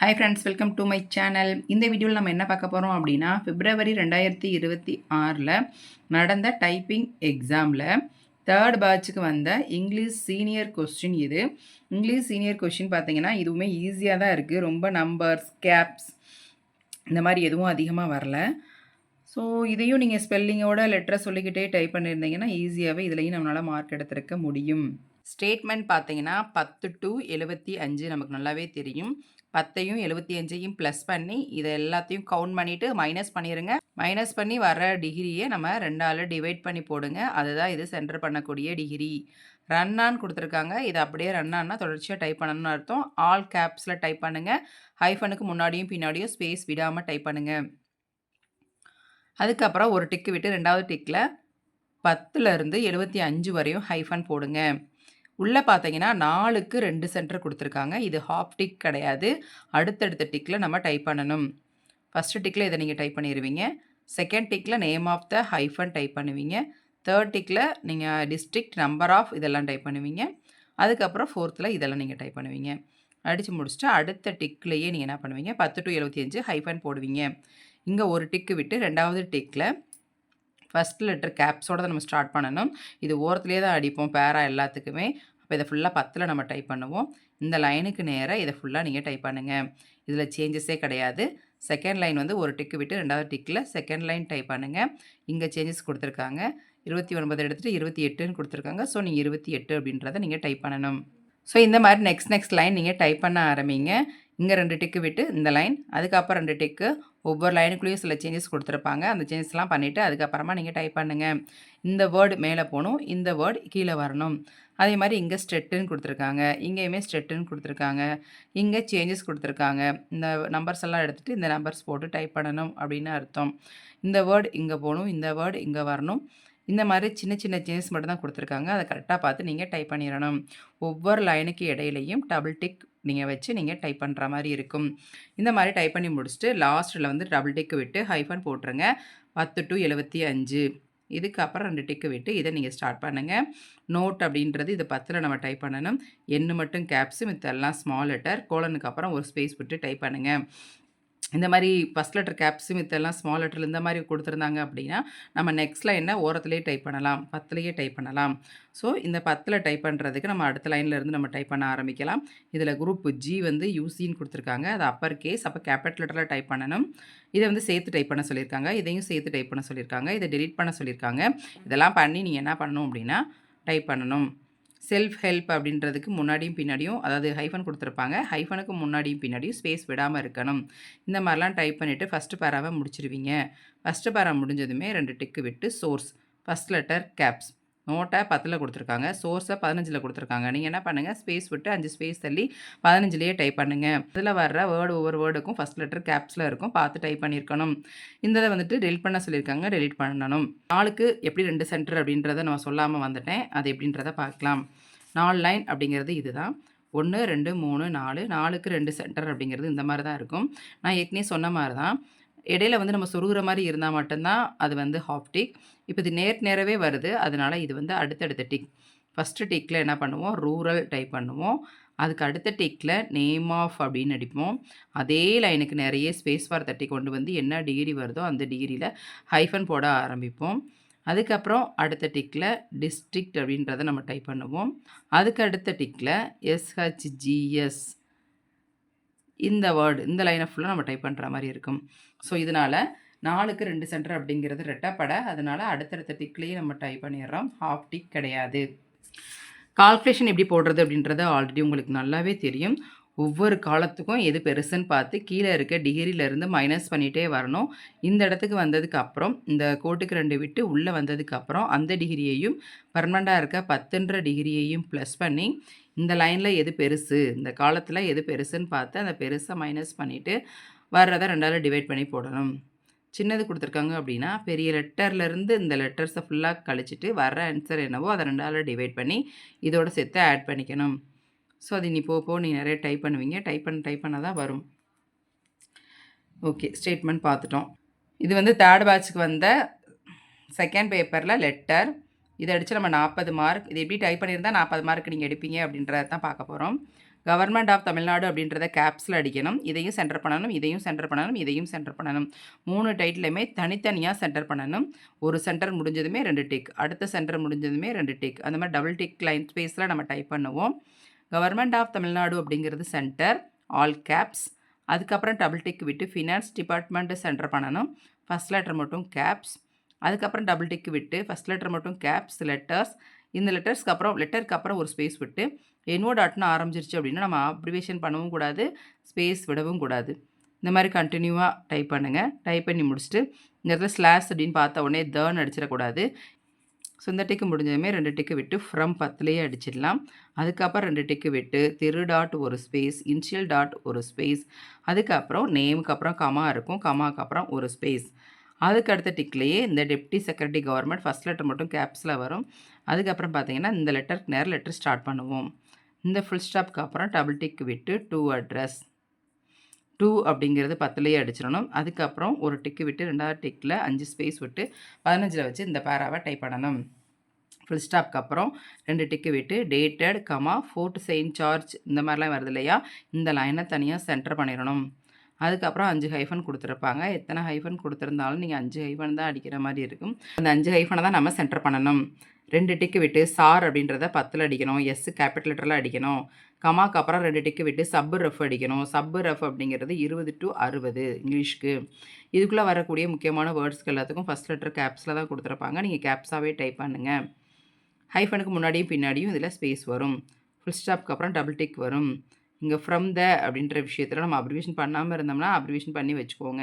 Hi friends, welcome to my channel. இந்த வீடியோவில் நம்ம என்ன பார்க்க போகிறோம் அப்படின்னா, பிப்ரவரி 2026 நடந்த டைப்பிங் எக்ஸாமில் தேர்ட் பேட்சுக்கு வந்த இங்கிலீஷ் சீனியர் கொஸ்டின் இது. இங்கிலீஷ் சீனியர் கொஸ்டின் பார்த்தீங்கன்னா இதுவுமே ஈஸியாக தான் இருக்குது. ரொம்ப நம்பர்ஸ், கேப்ஸ் இந்த மாதிரி எதுவும் அதிகமாக வரல. ஸோ இதையும் நீங்கள் ஸ்பெல்லிங்கோட லெட்டரை சொல்லிக்கிட்டே டைப் பண்ணியிருந்தீங்கன்னா ஈஸியாகவே இதுலேயும் நம்மளால் மார்க் எடுத்துருக்க முடியும். ஸ்டேட்மெண்ட் பார்த்தீங்கன்னா 10 to 75 நமக்கு நல்லாவே தெரியும். 10ஐயும் 75ஐயும் ப்ளஸ் பண்ணி இதை எல்லாத்தையும் கவுண்ட் பண்ணிவிட்டு மைனஸ் பண்ணிடுங்க. மைனஸ் பண்ணி வர டிகிரியை நம்ம 2ஆல் டிவைட் பண்ணி போடுங்க. அதுதான் இது சென்டர் பண்ணக்கூடிய டிகிரி. ரன்னான்னு கொடுத்துருக்காங்க. இதை அப்படியே ரன்னான்னா தொடர்ச்சியாக டைப் பண்ணணும்னு அர்த்தம். ஆல் கேப்ஸில் டைப் பண்ணுங்கள். ஹைஃபனுக்கு முன்னாடியும் பின்னாடியும் ஸ்பேஸ் விடாமல் டைப் பண்ணுங்கள். அதுக்கப்புறம் ஒரு டிக்கு விட்டு 2வது டிக்கில் 10லேருந்து 75 வரையும் ஹைஃபன் போடுங்க. உள்ளே பார்த்தீங்கன்னா 4க்கு 2 சென்டர் கொடுத்துருக்காங்க. இது ஹாஃப் டிக் கிடையாது. அடுத்தடுத்த டிக்கில் நம்ம டைப் பண்ணணும். ஃபஸ்ட்டு டிக்கில் இதை நீங்கள் டைப் பண்ணிடுவீங்க. செகண்ட் டிக்கில் name of the hyphen type பண்ணுவீங்க. தேர்ட் டிக்கில் நீங்கள் டிஸ்ட்ரிக்ட், நம்பர் ஆஃப் இதெல்லாம் டைப் பண்ணுவீங்க. அதுக்கப்புறம் ஃபோர்த்தில் இதெல்லாம் நீங்கள் டைப் பண்ணுவீங்க. அடித்து முடிச்சுட்டு அடுத்த டிக்லேயே நீங்கள் என்ன பண்ணுவீங்க, 10 to 75 ஹைஃபன் போடுவீங்க. இங்கே ஒரு டிக்கு விட்டு 2வது டிக்கில் ஃபஸ்ட் லெட்டர் கேப்ஸோடு தான் நம்ம ஸ்டார்ட் பண்ணணும். இது ஓரத்துலேயே தான் அடிப்போம் பேரா எல்லாத்துக்குமே. அப்போ இதை ஃபுல்லாக 10ல் நம்ம டைப் பண்ணுவோம். இந்த லைனுக்கு நேராக இதை ஃபுல்லாக நீங்கள் டைப் பண்ணுங்கள். இதில் சேஞ்சஸே கிடையாது. செகண்ட் லைன் வந்து ஒரு டிக்கு விட்டு 2வது டிக்கில் செகண்ட் லைன் டைப் பண்ணுங்கள். இங்கே சேஞ்சஸ் கொடுத்துருக்காங்க. 29 எடுத்துகிட்டு 28ன்னு கொடுத்துருக்காங்க. ஸோ நீங்கள் 28 அப்படின்றத நீங்கள் டைப் பண்ணணும். ஸோ இந்த மாதிரி நெக்ஸ்ட் லைன் நீங்கள் டைப் பண்ண ஆரம்பிங்க. இங்கே 2 டிக்கு விட்டு இந்த லைன், அதுக்கப்புறம் 2 டிக்கு, ஒவ்வொரு லைனுக்குள்ளேயும் சில சேஞ்சஸ் கொடுத்துருப்பாங்க. அந்த சேஞ்சஸ்லாம் பண்ணிவிட்டு அதுக்கப்புறமா நீங்கள் டைப் பண்ணுங்கள். இந்த வேர்டு மேலே போகணும், இந்த வேர்டு கீழே வரணும். அதே மாதிரி இங்கே ஸ்ட்ரெட்டுன்னு கொடுத்துருக்காங்க, இங்கேயுமே ஸ்ட்ரெட்டுன்னு கொடுத்துருக்காங்க, இங்கே சேஞ்சஸ் கொடுத்துருக்காங்க. இந்த நம்பர்ஸ் எல்லாம் எடுத்துகிட்டு இந்த நம்பர்ஸ் போட்டு டைப் பண்ணணும் அப்படின்னு அர்த்தம். இந்த வேர்டு இங்கே போகணும், இந்த வேர்டு இங்கே வரணும். இந்த மாதிரி சின்ன சின்ன சேஞ்சஸ் மட்டும் தான் கொடுத்துருக்காங்க. அதை கரெக்டாக பார்த்து நீங்கள் டைப் பண்ணிடணும். ஒவ்வொரு லைனுக்கு இடையிலையும் டபுள் டிக் நீங்கள் வச்சு நீங்கள் டைப் பண்ணுற மாதிரி இருக்கும். இந்த மாதிரி டைப் பண்ணி முடிச்சுட்டு லாஸ்ட்டில் வந்து டபுள் டிக்கு விட்டு ஹைஃபன் போட்டுருங்க. 10 to 75. இதுக்கப்புறம் 2 டிக்கு விட்டு இதை நீங்கள் ஸ்டார்ட் பண்ணுங்கள். நோட் அப்படின்றது இது 10ல் நம்ம டைப் பண்ணணும். எண்ணு மட்டும் கேப்ஸு, மித்தெல்லாம் ஸ்மால் லெட்டர். கோலனுக்கு அப்புறம் ஒரு ஸ்பேஸ் விட்டு டைப் பண்ணுங்கள். இந்த மாதிரி ஃபஸ்ட் லெட்டர் கேப்ஸு மித்தெல்லாம் ஸ்மால் லெட்டர் இந்த மாதிரி கொடுத்துருந்தாங்க அப்படின்னா நம்ம நெக்ஸ்ட் லைனை ஓரத்துலேயே டைப் பண்ணலாம், 10லேயே டைப் பண்ணலாம். ஸோ இந்த 10ல் டைப் பண்ணுறதுக்கு நம்ம அடுத்த லைன்லேருந்து நம்ம டைப் பண்ண ஆரம்பிக்கலாம். இதில் குரூப் ஜி வந்து யூசின்னு கொடுத்துருக்காங்க. அது அப்பர் கேஸ், அப்போ கேபிட்டல் லெட்டரில் டைப் பண்ணணும். இதை வந்து சேர்த்து டைப் பண்ண சொல்லியிருக்காங்க. இதையும் சேர்த்து டைப் பண்ண சொல்லியிருக்காங்க. இதை டெலீட் பண்ண சொல்லியிருக்காங்க. இதெல்லாம் பண்ணி நீங்கள் என்ன பண்ணணும் அப்படின்னா டைப் பண்ணணும். செல்ஃப் ஹெல்ப் அப்படின்றதுக்கு முன்னாடியும் பின்னாடியும், அதாவது ஹைஃபன் கொடுத்துருப்பாங்க. ஹைஃபனுக்கு முன்னாடியும் பின்னாடியும் ஸ்பேஸ் விடாமல் இருக்கணும். இந்த மாதிரிலாம் டைப் பண்ணிவிட்டு ஃபஸ்ட்டு பேராவை முடிச்சிருவீங்க. ஃபஸ்ட்டு பேரா முடிஞ்சதுமே 2 டிக்கு விட்டு சோர்ஸ், ஃபஸ்ட் லெட்டர் கேப்ஸ். நோட்டை 10ல் கொடுத்துருக்காங்க, சோர்ஸை 15ல் கொடுத்துருக்காங்க. நீங்கள் என்ன பண்ணுங்கள், ஸ்பேஸ் விட்டு 5 ஸ்பேஸ் தள்ளி 15லேயே டைப் பண்ணுங்கள். இதில் வர்ற வேர்டு ஒவ்வொரு வேர்டுக்கும் ஃபஸ்ட் லெட்டர் கேப்ஸில் இருக்கும், பார்த்து டைப் பண்ணியிருக்கணும். இந்த இதை வந்துட்டு டெலிட் பண்ண சொல்லியிருக்காங்க, டெலிட் பண்ணணும். 4க்கு எப்படி 2 சென்டர் அப்படின்றத நான் சொல்லாமல் வந்துட்டேன். அது எப்படின்றத பார்க்கலாம். 4 லைன் அப்படிங்கிறது இதுதான். 1 2 3 4, 4க்கு 2 சென்டர் அப்படிங்கிறது இந்த மாதிரி தான் இருக்கும். நான் ஏற்கனவே சொன்ன மாதிரி தான். இடையில வந்து நம்ம சொருகிற மாதிரி இருந்தால் மட்டும்தான் அது வந்து ஹாஃப் டிக். இப்போ இது நேராகவே வருது, அதனால் இது வந்து அடுத்தடுத்த டிக். ஃபஸ்ட்டு டிக்கில் என்ன பண்ணுவோம், ரூரல் டைப் பண்ணுவோம். அதுக்கு அடுத்த டிக்கில் நேம் ஆஃப் அப்படின்னு அடிப்போம். அதே லைனுக்கு நிறைய ஸ்பேஸ் பார் தட்டி கொண்டு வந்து என்ன டிகிரி வருதோ அந்த டிகிரியில் ஹைஃபன் போட ஆரம்பிப்போம். அதுக்கப்புறம் அடுத்த டிக்கில் டிஸ்ட்ரிக்ட் அப்படின்றத நம்ம டைப் பண்ணுவோம். அதுக்கு அடுத்த டிக்கில் எஸ்ஹெச்ஜிஎஸ் இந்த வேர்டு, இந்த லைனை ஃபுல்லாக நம்ம டைப் பண்ணுற மாதிரி இருக்கும். ஸோ இதனால் 4க்கு 2 சென்டர் அப்படிங்கிறது ரெட்டப்படை. அதனால் அடுத்தடுத்த டிக்லேயே நம்ம டைப் பண்ணிடுறோம். ஹாஃப் டிக் கிடையாது. கால்குலேஷன் எப்படி போடுறது அப்படின்றது ஆல்ரெடி உங்களுக்கு நல்லாவே தெரியும். ஒவ்வொரு காலத்துக்கும் எது பெருசுன்னு பார்த்து கீழே இருக்க டிகிரியிலேருந்து மைனஸ் பண்ணிகிட்டே வரணும். இந்த இடத்துக்கு வந்ததுக்கு அப்புறம் இந்த கோட்டுக்கு 2 விட்டு உள்ளே வந்ததுக்கப்புறம் அந்த டிகிரியையும் பர்மனெண்ட்டாக இருக்க 10ன்ற டிகிரியையும் ப்ளஸ் பண்ணி இந்த லைனில் எது பெருசு, இந்த காலத்தில் எது பெருசுன்னு பார்த்து அந்த பெருசை மைனஸ் பண்ணிவிட்டு வர்றதை 2ஆல் டிவைட் பண்ணி போடணும். சின்னது கொடுத்துருக்காங்க அப்படின்னா பெரிய லெட்டர்லேருந்து இந்த லெட்டர்ஸை ஃபுல்லாக கழிச்சிட்டு வர்ற ஆன்சர் என்னவோ அதை 2ஆல் டிவைட் பண்ணி இதோட சேர்த்து ஆட் பண்ணிக்கணும். ஸோ அது நீ போக நீ நிறைய டைப் பண்ணுவீங்க. டைப் பண்ண தான் வரும். ஓகே, ஸ்டேட்மெண்ட் பார்த்துட்டோம். இது வந்து தேர்ட் பேட்சுக்கு வந்த செகண்ட் பேப்பரில் லெட்டர். இதை அடித்து நம்ம 40 மார்க், இது எப்படி டைப் பண்ணியிருந்தால் 40 மார்க் நீங்கள் எடுப்பீங்க அப்படின்றத தான் பார்க்க போகிறோம். கவர்மெண்ட் ஆஃப் தமிழ்நாடு அப்படின்றத கேப்ஸில் அடிக்கணும். இதையும் சென்டர் பண்ணணும், இதையும் சென்டர் பண்ணணும், இதையும் சென்டர் பண்ணணும். 3 டைட்டிலுமே தனித்தனியாக சென்டர் பண்ணணும். ஒரு சென்டர் முடிஞ்சதுமே 2 டிக், அடுத்த சென்டர் முடிஞ்சதுமே 2 டிக், அந்த மாதிரி டபுள் டிக் லைன் ஸ்பேஸில் நம்ம டைப் பண்ணுவோம். கவர்மெண்ட் ஆஃப் தமிழ்நாடு அப்படிங்கிறது சென்டர், ஆல் கேப்ஸ். அதுக்கப்புறம் டபுள் டிக் விட்டு ஃபினான்ஸ் டிபார்ட்மெண்ட்டு சென்டர் பண்ணணும். ஃபஸ்ட் லெட்டர் மட்டும் கேப்ஸ். அதுக்கப்புறம் டபுள் டிக் விட்டு ஃபஸ்ட் லெட்டர் மட்டும் கேப்ஸ் லெட்டர்ஸ். இந்த லெட்டருக்கு அப்புறம் ஒரு ஸ்பேஸ் விட்டு என்ஓ டாட்னு ஆரம்பிச்சிருச்சு அப்படின்னா நம்ம அப்ரிவேஷன் பண்ணவும் கூடாது, ஸ்பேஸ் விடவும் கூடாது. இந்த மாதிரி கண்டினியூவாக டைப் பண்ணுங்கள். டைப் பண்ணி முடிச்சுட்டு இந்த இடத்துல ஸ்லாஷ் அப்படின்னு பார்த்த உடனே தன்னு அடிச்சிடக்கூடாது. ஸோ இந்த டிக்கு முடிஞ்சதுமே 2 டிக்கு விட்டு ஃப்ரம் 10லேயே அடிச்சிடலாம். அதுக்கப்புறம் 2 டிக்கு விட்டு திரு டாட் ஒரு ஸ்பேஸ், இனிஷியல் டாட் ஒரு ஸ்பேஸ், அதுக்கப்புறம் நேமுக்கு அப்புறம் கமா இருக்கும், கமாக்கு அப்புறம் ஒரு ஸ்பேஸ். அதுக்கு அடுத்த டிக்லேயே இந்த deputy secretary government first letter மட்டும் கேப்ஸில் வரும். அதுக்கப்புறம் பார்த்தீங்கன்னா இந்த லெட்டருக்கு நேரம் லெட்டர் ஸ்டார்ட் பண்ணுவோம். இந்த ஃபுல் ஸ்டாப்க்கு அப்புறம் டபுள் டிக் விட்டு டூ அட்ரஸ். 2 அப்படிங்கிறது 10லேயே அடிச்சிடணும். அதுக்கப்புறம் ஒரு டிக்கு விட்டு 2வது டிக்கில் 5 ஸ்பேஸ் விட்டு 15ல் வச்சு இந்த பேராவை டைப் பண்ணணும். ஃபுல் ஸ்டாப்க்கு அப்புறம் 2 டிக்கு விட்டு dated comma Fort Saint George இந்த மாதிரிலாம் வருது இல்லையா, இந்த லைனை தனியாக சென்டர் பண்ணிடணும். அதுக்கப்புறம் 5 ஹைஃபன் கொடுத்துருப்பாங்க. எத்தனை ஹைஃபன் கொடுத்துருந்தாலும் நீங்கள் 5 ஹைஃபன் தான் அடிக்கிற மாதிரி இருக்கும். அந்த 5 ஹைஃபனை தான் நம்ம சென்டர் பண்ணணும். 2 டிக்கு விட்டு சார் அப்படின்றத 10ல் அடிக்கணும், எஸ் கேபிட்டல் லெட்டரில் அடிக்கணும். கமாக்கு அப்புறம் 2 டிக்கு விட்டு சப்பு ரஃப் அடிக்கணும். சப்பு ரஃப் அப்படிங்கிறது 20 to 60 இங்கிலீஷ்க்கு. இதுக்குள்ளே வரக்கூடிய முக்கியமான வேர்ட்ஸ்க்கு எல்லாத்துக்கும் ஃபஸ்ட் லெட்டர் கேப்ஸில் தான் கொடுத்துருப்பாங்க. நீங்கள் கேப்ஸாகவே டைப் பண்ணுங்கள். ஹைஃபனுக்கு முன்னாடியும் பின்னாடியும் இதில் ஸ்பேஸ் வரும். ஃபுல் ஸ்டாப்க்கு அப்புறம் டபுள் டிக் வரும். இங்கே ஃப்ரம் த அப்படின்ற விஷயத்தில் நம்ம அப்ரிவேஷன் பண்ணாமல் இருந்தோம்னா அப்ரிவேஷன் பண்ணி வச்சுக்கோங்க.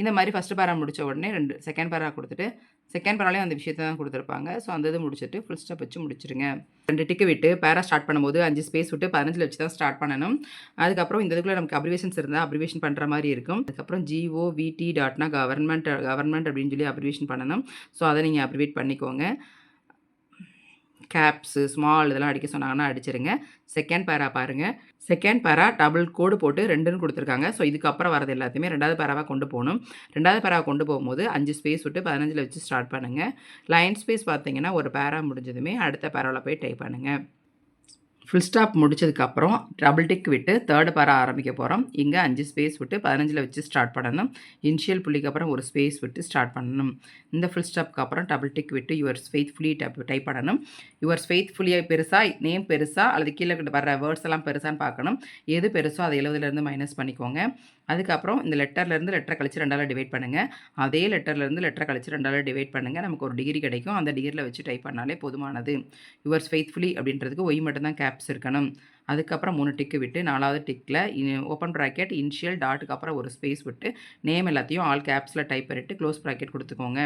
இந்த மாதிரி ஃபஸ்ட்டு பேரா முடித்த உடனே செகண்ட் பேரா கொடுத்துட்டு செகண்ட் பேராலையும் அந்த விஷயத்தை தான் கொடுத்துருப்பாங்க. ஸோ அந்த இது முடிச்சுட்டு ஃபுல் ஸ்டாப் வச்சு முடிச்சிருங்க. 2 டிக்கு விட்டு பேரா ஸ்டார்ட் பண்ணும்போது 5 ஸ்பேஸ் விட்டு 15ல் வச்சு தான் ஸ்டார்ட் பண்ணணும். அதுக்கப்புறம் இந்த இதுக்குள்ளே நமக்கு அப்ரிவேஷன்ஸ் இருந்தால் அப்ரிவேஷன் பண்ணுற மாதிரி இருக்கும். அதுக்கப்புறம் GOVT டாட்னா கவர்மெண்ட் அப்படின்னு சொல்லி அப்ரிவேஷன் பண்ணணும். ஸோ அதை நீங்கள் அப்ரிவேட் பண்ணிக்கோங்க. கேப்ஸு ஸ்மால் இதெல்லாம் அடிக்க சொன்னாங்கன்னா அடிச்சிருங்க. செகண்ட் பேரா பாருங்கள். செகண்ட் பேரா டபுள் கோடு போட்டு 2ன்னு கொடுத்துருக்காங்க. ஸோ இதுக்கப்புறம் வரது எல்லாத்தையுமே 2வது பேராவாக கொண்டு போகணும். 2வது பேராவை கொண்டு போகும்போது 5 ஸ்பேஸ் விட்டு 15ல் வச்சு ஸ்டார்ட் பண்ணுங்கள். லைன் ஸ்பேஸ் பார்த்தீங்கன்னா ஒரு பேரா முடிஞ்சதுமே அடுத்த பேராவில் போய் டைப் பண்ணுங்கள். ஃபுல் ஸ்டாப் முடிச்சதுக்கப்புறம் டபுள் டிக் விட்டு தேர்டு பேரா ஆரம்பிக்க போகிறோம். இங்கே 5 ஸ்பேஸ் விட்டு 15ல் வச்சு ஸ்டார்ட் பண்ணணும். இனிஷியல் புள்ளிக்கு அப்புறம் ஒரு ஸ்பேஸ் விட்டு ஸ்டார்ட் பண்ணணும். இந்த ஃபுல் ஸ்டாப்க்கு அப்புறம் டபுள் டிக் விட்டு யுவர்ஸ் ஃபெய்த்ஃபுல்லி டைப் பண்ணணும். யுவர்ஸ் ஃபெய்த்ஃபுல்லி பெருசாக நேம் பெருசாக அல்லது கீழே வர வேர்ட்ஸ் எல்லாம் பெருசான்னு பார்க்கணும். எது பெருசோ அதை 70லேருந்து மைனஸ் பண்ணிக்கோங்க. அதுக்கப்புறம் இந்த லெட்டர்லேருந்து லெட்டரை கழிச்சு 2ஆல் டிவைட் பண்ணுங்கள். அதே லெட்டர்லேருந்து லெட்டரை கழிச்சு 2ஆல் டிவைட் பண்ணுங்கள். நமக்கு ஒரு டிகிரி கிடைக்கும். அந்த டிகிரியில் வச்சு டைப் பண்ணாலே போதுமானது. யுவர்ஸ் ஃபெய்த்ஃபுல்லி அப்படின்றதுக்கு ஒய் மட்டும்தான் கேப்ஸ் இருக்கணும். அதுக்கப்புறம் 3 டிக்கு விட்டு 4வது டிக்கில் ஓப்பன் ப்ராக்கெட் இனிஷியல் டாட்டுக்கு அப்புறம் ஒரு ஸ்பேஸ் விட்டு நேம் எல்லாத்தையும் ஆல் கேப்ஸில் டைப் பண்ணிட்டு க்ளோஸ் ப்ராக்கெட் கொடுத்துக்கோங்க.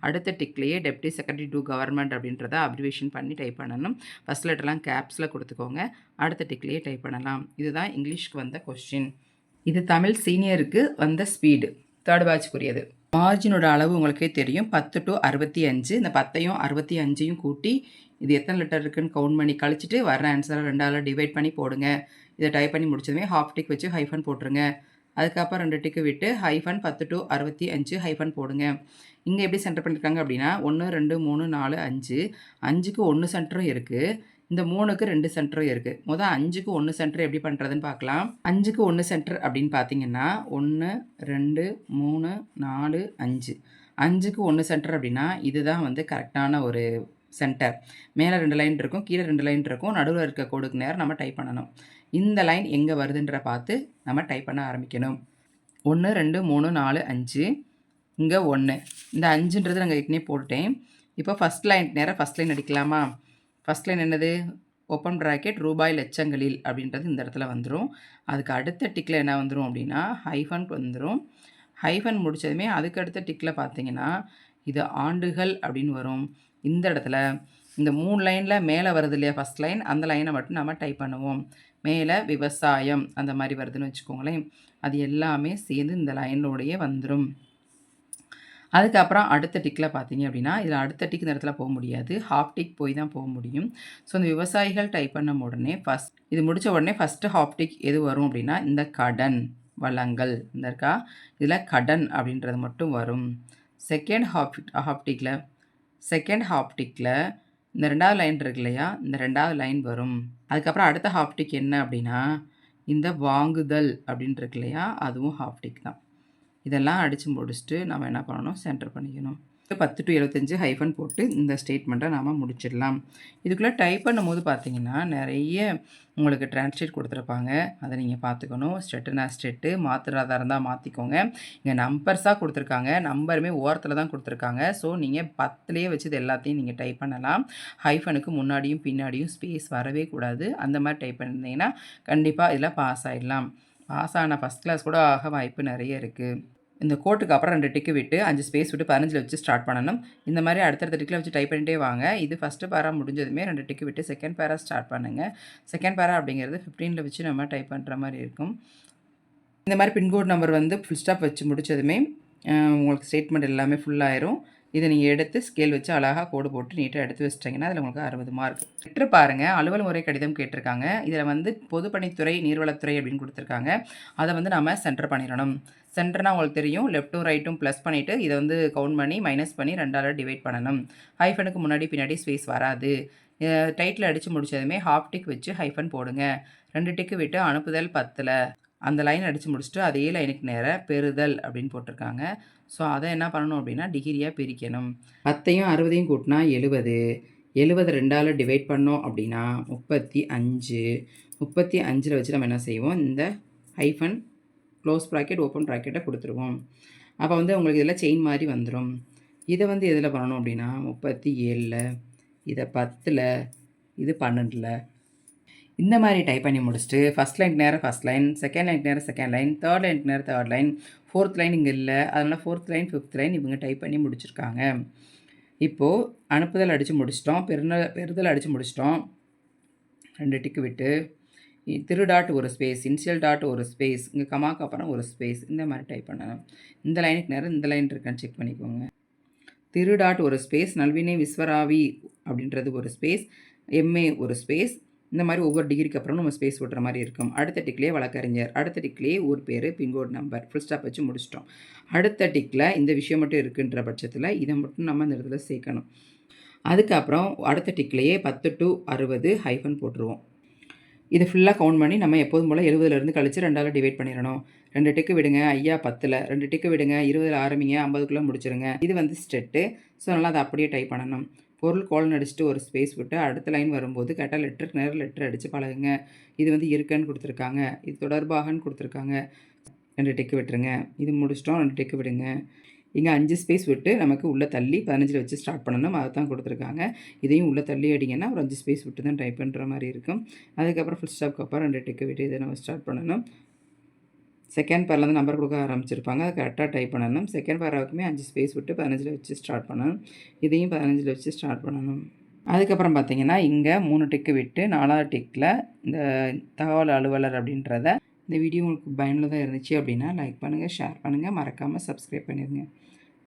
அடுத்த டிக்லேயே டெப்டி செக்ரட்டரி டு கவர்மெண்ட் அப்படின்றத அப்ரிவேஷன் பண்ணி டைப் பண்ணணும். ஃபஸ்ட் லெட்டர்லாம் கேப்ஸில் கொடுத்துக்கோங்க. அடுத்த டிக்லேயே டைப் பண்ணலாம். இதுதான் இங்கிலீஷ்க்கு வந்த கொஸ்டின். இது தமிழ் சீனியருக்கு வந்த ஸ்பீடு, தேர்ட் பேட்ச்க்குரியது. மார்ஜினோட அளவு உங்களுக்கே தெரியும், 10 to 65. இந்த 10ஐயும் 65ஐயும் கூட்டி இது எத்தனை லெட்டர் இருக்குன்னு கவுண்ட் பண்ணி கழிச்சிட்டு வர ஆன்சரை 2ஆல் டிவைட் பண்ணி போடுங்க. இதை டைப் பண்ணி முடிச்சதுமே ஹாஃப் டிக் வச்சு ஹைஃபன் போட்டுருங்க. அதுக்கப்புறம் 2 டிக்கு விட்டு ஹைஃபன் 10 to 65 ஹைஃபன் போடுங்க. இங்கே எப்படி சென்டர் பண்ணியிருக்காங்க அப்படின்னா 1 2 3 4 5 5க்கு 1 சென்டரும் இருக்குது. இந்த 3க்கு 2 சென்டரும் இருக்குது. முதல் 5க்கு 1 சென்டர் எப்படி பண்ணுறதுன்னு பார்க்கலாம். 5க்கு 1 சென்டர் அப்படின்னு பார்த்தீங்கன்னா 1 2 3 4 5 5க்கு 1 சென்டர் அப்படின்னா இதுதான் வந்து கரெக்டான ஒரு சென்டர். மேலே 2 லைன் இருக்கும், கீழே 2 லைன் இருக்கும், நடுவில் இருக்க கோடுக்கு நேரம் நம்ம டைப் பண்ணணும். இந்த லைன் எங்கே வருதுன்ற பார்த்து நம்ம டைப் பண்ண ஆரம்பிக்கணும். 1 2 3 4 5 இங்கே 1. இந்த 5ன்றது நாங்கள் ஏற்கனவே போட்டுட்டேன். இப்போ ஃபஸ்ட் லைன் நேரம் ஃபஸ்ட் லைன் அடிக்கலாமா? ஃபஸ்ட் லைன் என்னது? ஓப்பன் ப்ராக்கெட் ரூபாய் லட்சங்களில் அப்படின்றது இந்த இடத்துல வந்துடும். அதுக்கு அடுத்த டிக்கில் என்ன வந்துடும் அப்படின்னா ஹைஃபன் வந்துடும். ஹைஃபன் முடித்ததுமே அதுக்கு அடுத்த டிக்கில் பார்த்தீங்கன்னா இது ஆண்டுகள் அப்படின்னு வரும். இந்த இடத்துல இந்த 3 லைனில் மேலே வருது இல்லையா ஃபஸ்ட் லைன், அந்த லைனை மட்டும் நம்ம டைப் பண்ணுவோம். மேலே விவசாயம் அந்த மாதிரி வருதுன்னு வச்சுக்கோங்களேன். அது எல்லாமே சேர்ந்து இந்த லைனோடையே வந்துடும். அதுக்கப்புறம் அடுத்த டிக்கில் பார்த்தீங்க அப்படின்னா இதில் அடுத்த டிக் இந்த இடத்துல போக முடியாது, ஹாஃப் டிக் போய் தான் போக முடியும். ஸோ இந்த விவசாயிகள் டைப் பண்ண உடனே இது முடித்த உடனே ஃபஸ்ட்டு ஹாஃப் டிக் எது வரும் அப்படின்னா இந்த கடன் வளங்கள் இந்த இருக்கா, இதில் கடன் அப்படின்றது மட்டும் வரும். செகண்ட் ஹாஃப் டிக்கில் இந்த 2வது லைன் இருக்கு இல்லையா? இந்த 2வது லைன் வரும். அதுக்கப்புறம் அடுத்த ஹாஃப் டிக் என்ன அப்படின்னா, இந்த வாங்குதல் அப்படின்னு இருக்கு இல்லையா? அதுவும் ஹாஃப் டிக் தான். இதெல்லாம் அடிச்சு முடிச்சுட்டு நம்ம என்ன பண்ணணும்? சென்டர் பண்ணிக்கணும். 10 to 75 ஹைஃபன் போட்டு இந்த ஸ்டேட்மெண்ட்டை நாம முடிச்சிடலாம். இதுக்குள்ள டைப் பண்ணும்போது பார்த்தீங்கன்னா, நெறைய உங்களுக்கு டிரான்ஸ்லேட் குடுத்துருப்பாங்க. அத நீங்க பார்த்துக்கணும். ஸ்டெட்டுனா ஸ்டெட்டு, மாத்துறதா இருந்தா மாத்திக்கோங்க. இங்க நம்பர்ஸா குடுத்துருக்காங்க. நம்பருமே ஓரத்துல தான் குடுத்துருக்காங்க. ஸோ, நீங்க 10லயே வச்சு இது எல்லாத்தையும் நீங்க டைப் பண்ணலாம். ஹைஃபனுக்கு முன்னாடியும், பின்னாடியும் ஸ்பேஸ் வரவே கூடாது. அந்த மாரி டைப் பண்ணியிருந்தீங்கன்னா, கண்டிப்பா இதுல பாஸ் ஆயிடலாம். பாஸ் ஆன ஃபர்ஸ்ட் கிளாஸ் கூட ஆக வாய்ப்பு நெறைய இருக்கு. இந்த கோட்டுக்கு அப்புறம் 2 டிக்கு விட்டு 5 ஸ்பேஸ் விட்டு 15ல வச்சு ஸ்டார்ட் பண்ணணும். இந்த மாரி அடுத்தடுத்த டிக்ல வச்சு டைப் பண்ணிட்டே வாங்க. இது ஃபர்ஸ்ட் பேரா முடிஞ்சதுமே 2 டிக்கு விட்டு செகண்ட் பேரா ஸ்டார்ட் பண்ணுங்க. செகண்ட் பேரா அப்படிங்கிறது 15ல வச்சு நம்ம டைப் பண்ற மாரி இருக்கும். இந்த மாரி பின் கோட் நம்பர் வந்து ஃபுல் ஸ்டாப் வச்சு முடிச்சதுமே, உங்களுக்கு ஸ்டேட்மெண்ட் எல்லாமே ஃபுல் ஆயிரும். இத நீங்க எடுத்து ஸ்கேல் வச்சு அழகா கோடு போட்டு நீட்டா எடுத்து வச்சுட்டீங்கன்னா, அதில உங்களுக்கு 60 மார்க். லெட்டர் பாருங்க, அலுவல் முறை கடிதம் கேட்டிருக்காங்க. இதில வந்து பொதுப்பணித்துறை, நீர்வளத்துறை அப்படின்னு குடுத்துருக்காங்க. அத வந்து நாம சென்டர் பண்ணிறணும். சென்டர்னா உங்களுக்கு தெரியும். லெஃப்ட்டும், ரைட்டும் ப்ளஸ் பண்ணிட்டு, இத வந்து கவுண்ட் பண்ணி, மைனஸ் பண்ணி 2ஆல டிவைட் பண்ணணும். ஹைஃபனுக்கு முன்னாடி, பின்னாடி ஸ்பேஸ் வராது. டைட்டில் அடிச்சு முடிச்சதுமே ஹாஃப் டிக் வச்சு ஹைஃபன் போடுங்க. 2 டிக்கு விட்டு அனுப்புதல் 10ல. அந்த லைன் அடிச்சு முடிச்சுட்டு, அதே லைனுக்கு நேரா பெறுதல் அப்படின்னு போட்டிருக்காங்க. ஸோ, அத என்ன பண்ணணும் அப்படின்னா, டிகிரியா பிரிக்கணும். 10யும் 60யும் கூட்டினா 70. 70 2ஆல டிவைட் பண்ணோம் அப்படின்னா 35. 35ல வச்சு நம்ம என்ன செய்வோம்? இந்த ஹைஃபன், க்ளோஸ் ப்ராக்கெட், ஓப்பன் ப்ராக்கெட்ட குடுத்துருவோம். அப்ப வந்து உங்களுக்கு இதில செயின் மாரி வந்துரும். இத வந்து எதுல பண்ணணும் அப்படின்னா, 37ல, இத 10ல, இது 12ல. இந்த மாரி டைப் பண்ணி முடிச்சுட்டு, ஃபர்ஸ்ட் லைனுக்கு நேரா ஃபர்ஸ்ட் லைன், செகண்ட் லைனுக்கு நேரா செகண்ட் லைன், தேர்ட் லைனுக்கு நேரா தேர்ட் லைன், ஃபோர்த் லைன் இங்க இல்ல. அதனால ஃபோர்த் லைன், ஃபிஃப்த் லைன் இவங்க டைப் பண்ணி முடிச்சிருக்காங்க. இப்போ அனுப்புதல் அடிச்சு முடிச்சுட்டோம். பெறுதல் அடிச்சு முடிச்சுட்டோம். 2 டிக்கு விட்டு, திரு டாட் ஒரு ஸ்பேஸ், இனிஷியல் டாட் ஒரு ஸ்பேஸ், இங்க கமாக்கு அப்புறம் ஒரு ஸ்பேஸ். இந்த மாரி டைப் பண்ணணும். இந்த லைனுக்கு நேரா இந்த லைன் இருக்கான்னு செக் பண்ணிக்கோங்க. திரு டாட் ஒரு ஸ்பேஸ், நல்வினை விஸ்வராவி அப்படின்றது ஒரு ஸ்பேஸ், எம்ஏ ஒரு ஸ்பேஸ். இந்த மாரி ஒவ்வொரு டிகிரிக்கு அப்புறம் நம்ம ஸ்பேஸ் விடுற மாரி இருக்கும். அடுத்த டிக்லயே வழக்கறிஞர், அடுத்த டிக்லயே ஊர் பேரு, பின்கோட் நம்பர், ஃபுல் ஸ்டாப் வச்சு முடிச்சிட்டோம். அடுத்த டிக்ல இந்த விஷயம் மட்டும் இருக்குன்ற பட்சத்தில இத மட்டும் நம்ம இந்த இடத்துல சேர்க்கணும். அதுக்கப்புறம் அடுத்த டிக்லயே 10 to 60 ஹைஃபன் போட்டுருவோம். இத ஃபுல்லா கவுண்ட் பண்ணி நம்ம எப்போதும் போல 70லேருந்து கழிச்சு 2ஆல டிவைட் பண்ணிறணும். 2 டிக்கு விடுங்க. ஐயா 10ல, 2 டிக்கு விடுங்க. 20ல ஆரம்பிங்க. 50க்குள்ள முடிச்சிருங்க. இது வந்து ஸ்டெட்டு. ஸோ, அதனால அத அப்படியே டைப் பண்ணணும். பொருள் கோலன் அடிச்சுட்டு ஒரு ஸ்பேஸ் விட்டு அடுத்த லைன் வரும்போது கரெக்ட்டா லெட்டருக்கு நேரா லெட்டர் அடிச்சு பழகுங்க. இது வந்து இருக்கன்னு குடுத்துருக்காங்க. இது தொடர்பாகன்னு குடுத்துருக்காங்க. 2 டிக்கு விட்டுருங்க. இது முடிச்சிட்டோம். 2 டிக்கு விடுங்க. இங்க 5 ஸ்பேஸ் விட்டு நமக்கு உள்ள தள்ளி 15ல வச்சு ஸ்டார்ட் பண்ணணும். அதத்தான் குடுத்துருக்காங்க. இதையும் உள்ள தள்ளி அடிங்கன்னா ஒரு 5 ஸ்பேஸ் விட்டு தான் டைப் பண்ற மாரி இருக்கும். அதுக்கப்புறம் ஃபுல் ஸ்டாப்க்கு அப்புறம் 2 டிக்கு விட்டு இத நம்ம ஸ்டார்ட் பண்ணணும். செகண்ட் பேர்லேருந்து நம்பர் குடுக்க ஆரம்பிச்சிருப்பாங்க. அத கரெக்ட்டா டைப் பண்ணணும். செகண்ட் பேராவுக்குமே 5 ஸ்பேஸ் விட்டு 15ல வச்சு ஸ்டார்ட் பண்ணணும். இதையும் 15ல வச்சு ஸ்டார்ட் பண்ணணும். அதுக்கப்புறம் பார்த்தீங்கன்னா, இங்க 3 டிக்கு விட்டு 4வது டிக்ல இந்த தகவல் அலுவலர் அப்படின்றத இந்த வீடியோ உங்களுக்கு பயனுள்ளதா இருந்துச்சு அப்படின்னா, லைக் பண்ணுங்க, ஷேர் பண்ணுங்க, மறக்காம சப்ஸ்கிரைப் பண்ணிருங்க.